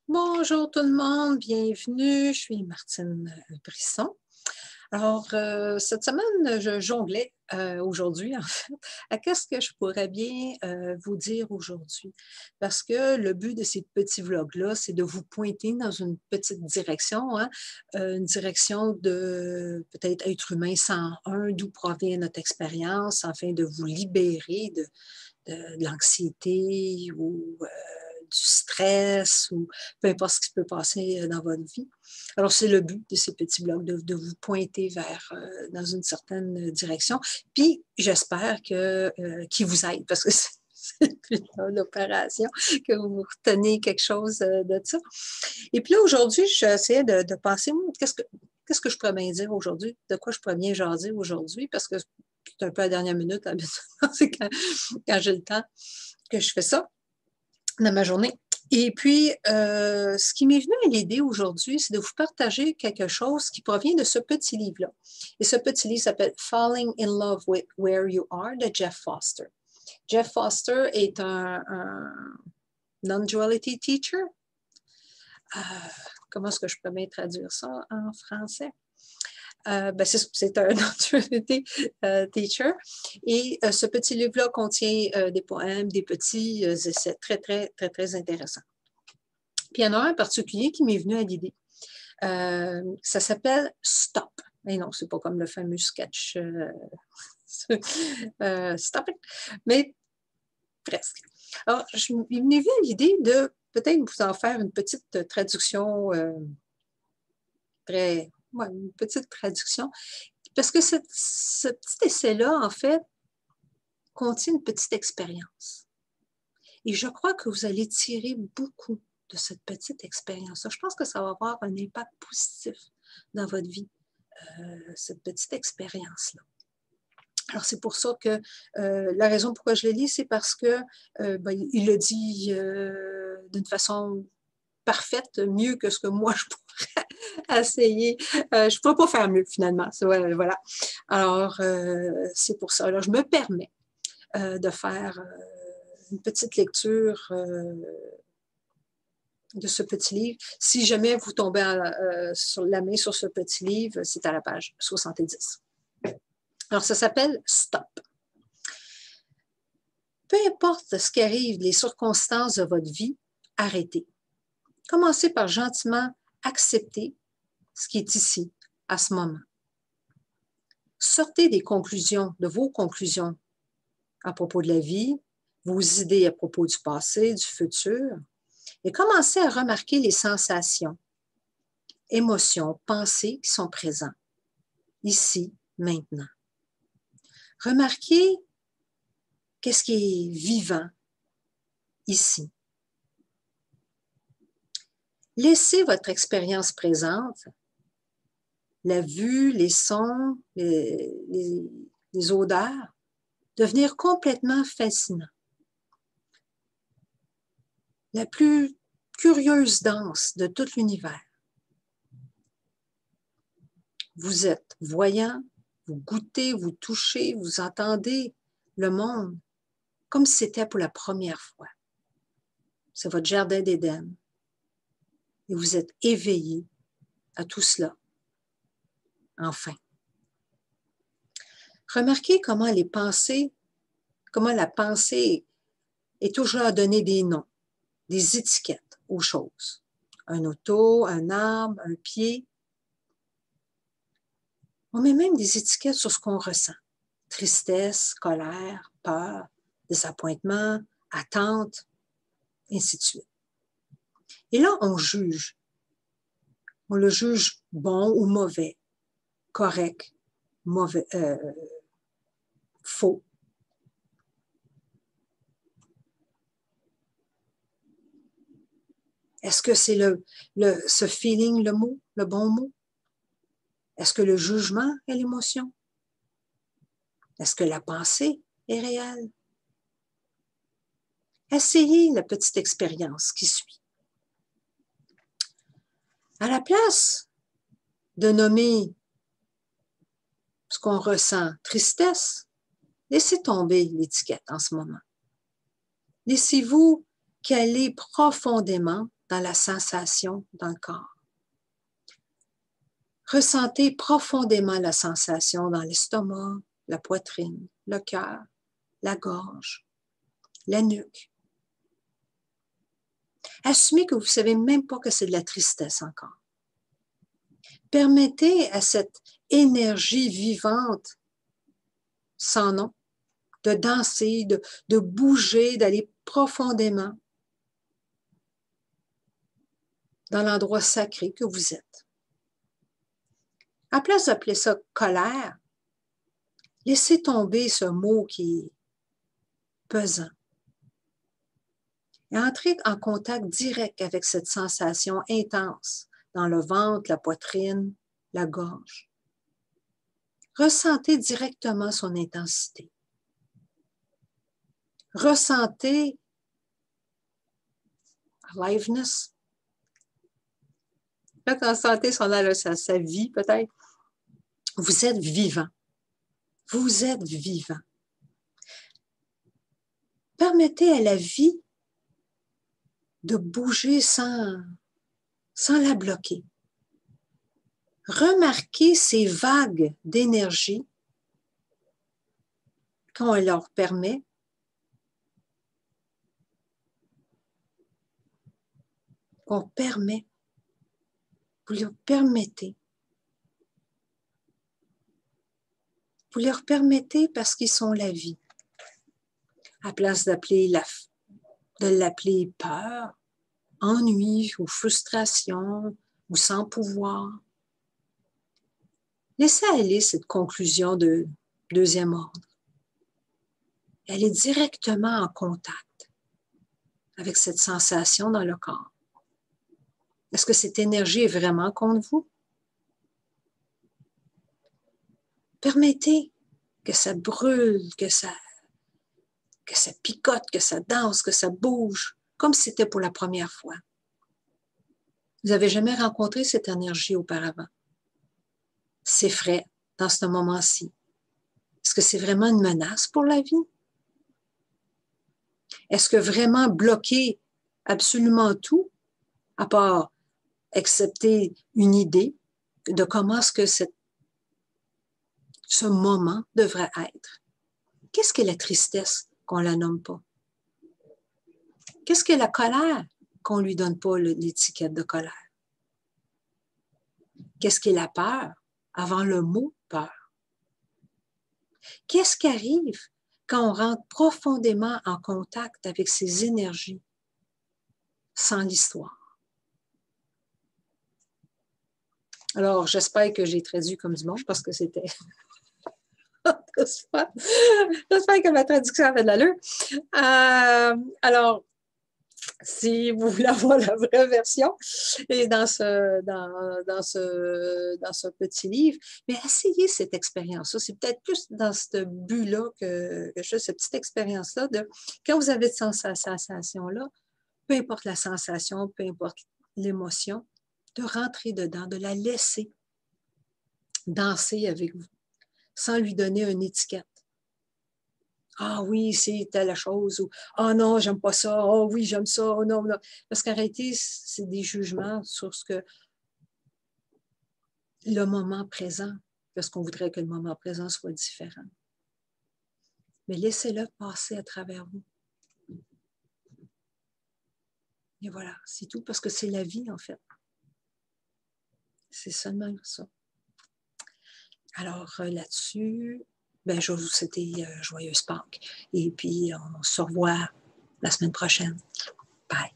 Bonjour tout le monde, bienvenue. Je suis Martine Brisson. Alors, cette semaine, je jonglais aujourd'hui, en fait, à qu'est-ce que je pourrais bien vous dire aujourd'hui. Parce que le but de ces petits vlogs-là, c'est de vous pointer dans une petite direction, hein, une direction de peut-être être humain 101, d'où provient notre expérience, afin de vous libérer de l'anxiété ou du stress ou peu importe ce qui peut passer dans votre vie. Alors, c'est le but de ces petits blogs, de vous pointer vers dans une certaine direction. Puis, j'espère qu'ils vous aident parce que c'est plutôt l'opération que vous retenez quelque chose de ça. Et puis là, aujourd'hui, j'essayais de penser, qu'est-ce que je pourrais bien dire aujourd'hui? De quoi je pourrais bien jaser aujourd'hui? Parce que c'est un peu à la dernière minute, c'est quand j'ai le temps que je fais ça dans ma journée. Et puis, ce qui m'est venu à l'idée aujourd'hui, c'est de vous partager quelque chose qui provient de ce petit livre-là. Et ce petit livre s'appelle Falling in Love with Where You Are de Jeff Foster. Jeff Foster est un non-duality teacher. Comment est-ce que je peux bien traduire ça en français? C'est un non-duality teacher. Et ce petit livre-là contient des poèmes, des petits essais très, très, très, très intéressants. Puis il y en a un en particulier qui m'est venu à l'idée. Ça s'appelle Stop. Mais non, c'est pas comme le fameux sketch Stop it, mais presque. Alors, il m'est venu à l'idée de peut-être vous en faire une petite traduction une petite traduction. Parce que ce petit essai-là, en fait, contient une petite expérience. Et je crois que vous allez tirer beaucoup de cette petite expérience-là. Je pense que ça va avoir un impact positif dans votre vie, cette petite expérience-là. Alors, c'est pour ça que la raison pourquoi je le lis, c'est parce que il le dit d'une façon parfaite, mieux que ce que moi je pourrais essayer. Je ne pourrais pas faire mieux, finalement. Voilà. Alors, c'est pour ça. Alors, je me permets de faire une petite lecture de ce petit livre. Si jamais vous tombez sur la main sur ce petit livre, c'est à la page 70. Alors, ça s'appelle Stop. Peu importe ce qui arrive, les circonstances de votre vie, arrêtez. Commencez par gentiment accepter ce qui est ici, à ce moment. Sortez des conclusions, de vos conclusions à propos de la vie, vos idées à propos du passé, du futur, et commencez à remarquer les sensations, émotions, pensées qui sont présentes, ici, maintenant. Remarquez qu'est-ce qui est vivant ici. Laissez votre expérience présente, la vue, les sons, les odeurs, devenir complètement fascinant. La plus curieuse danse de tout l'univers. Vous êtes voyant, vous goûtez, vous touchez, vous entendez le monde comme si c'était pour la première fois. C'est votre jardin d'Éden. Et vous êtes éveillé à tout cela. Enfin. Remarquez comment la pensée est toujours à donner des noms, des étiquettes aux choses. Un auto, un arbre, un pied. On met même des étiquettes sur ce qu'on ressent. Tristesse, colère, peur, désappointement, attente, ainsi de suite. Et là, on juge. On le juge bon ou mauvais, correct, mauvais, faux. Est-ce que c'est ce feeling, le bon mot? Est-ce que le jugement est l'émotion? Est-ce que la pensée est réelle? Essayez la petite expérience qui suit. À la place de nommer ce qu'on ressent tristesse, laissez tomber l'étiquette en ce moment. Laissez-vous caler profondément dans la sensation dans le corps. Ressentez profondément la sensation dans l'estomac, la poitrine, le cœur, la gorge, la nuque. Assumez que vous ne savez même pas que c'est de la tristesse encore. Permettez à cette énergie vivante, sans nom, de danser, de bouger, d'aller profondément dans l'endroit sacré que vous êtes. À place d'appeler ça colère, laissez tomber ce mot qui est pesant. Et entrez en contact direct avec cette sensation intense dans le ventre, la poitrine, la gorge. Ressentez directement son intensité. Ressentez aliveness. Quand en santé, son sa vie peut-être. Vous êtes vivant. Vous êtes vivant. Permettez à la vie de bouger sans la bloquer. Remarquez ces vagues d'énergie quand on leur permet. Qu'on permet. Vous leur permettez. Vous leur permettez parce qu'ils sont la vie. À place de l'appeler peur, ennui ou frustration ou sans pouvoir. Laissez aller cette conclusion de deuxième ordre. Elle est directement en contact avec cette sensation dans le corps. Est-ce que cette énergie est vraiment contre vous? Permettez que ça brûle, que ça picote, que ça danse, que ça bouge, comme si c'était pour la première fois. Vous n'avez jamais rencontré cette énergie auparavant. C'est frais dans ce moment-ci. Est-ce que c'est vraiment une menace pour la vie? Est-ce que vraiment bloquer absolument tout, à part accepter une idée de comment est-ce que ce moment devrait être? Qu'est-ce que la tristesse qu'on ne la nomme pas? Qu'est-ce que la colère qu'on ne lui donne pas l'étiquette de colère? Qu'est-ce qu'est la peur avant le mot peur? Qu'est-ce qui arrive quand on rentre profondément en contact avec ces énergies sans l'histoire? Alors, j'espère que j'ai traduit comme du monde parce que c'était... J'espère que ma traduction avait de l'allure. Alors, si vous voulez avoir la vraie version, et dans ce petit livre, mais essayez cette expérience-là. C'est peut-être plus dans ce but-là que je fais cette petite expérience-là de quand vous avez cette sensation-là, peu importe la sensation, peu importe l'émotion, de rentrer dedans, de la laisser danser avec vous, sans lui donner une étiquette. Ah oui, c'est telle chose, ou ah non, j'aime pas ça, oh oui, j'aime ça, oh non, non. Parce qu'en réalité, c'est des jugements sur ce que le moment présent, parce qu'on voudrait que le moment présent soit différent. Mais laissez-le passer à travers vous. Et voilà, c'est tout, parce que c'est la vie, en fait. C'est seulement ça. Alors, là-dessus, ben, je vais vous souhaiter joyeuse Pâques. Et puis, on se revoit la semaine prochaine. Bye.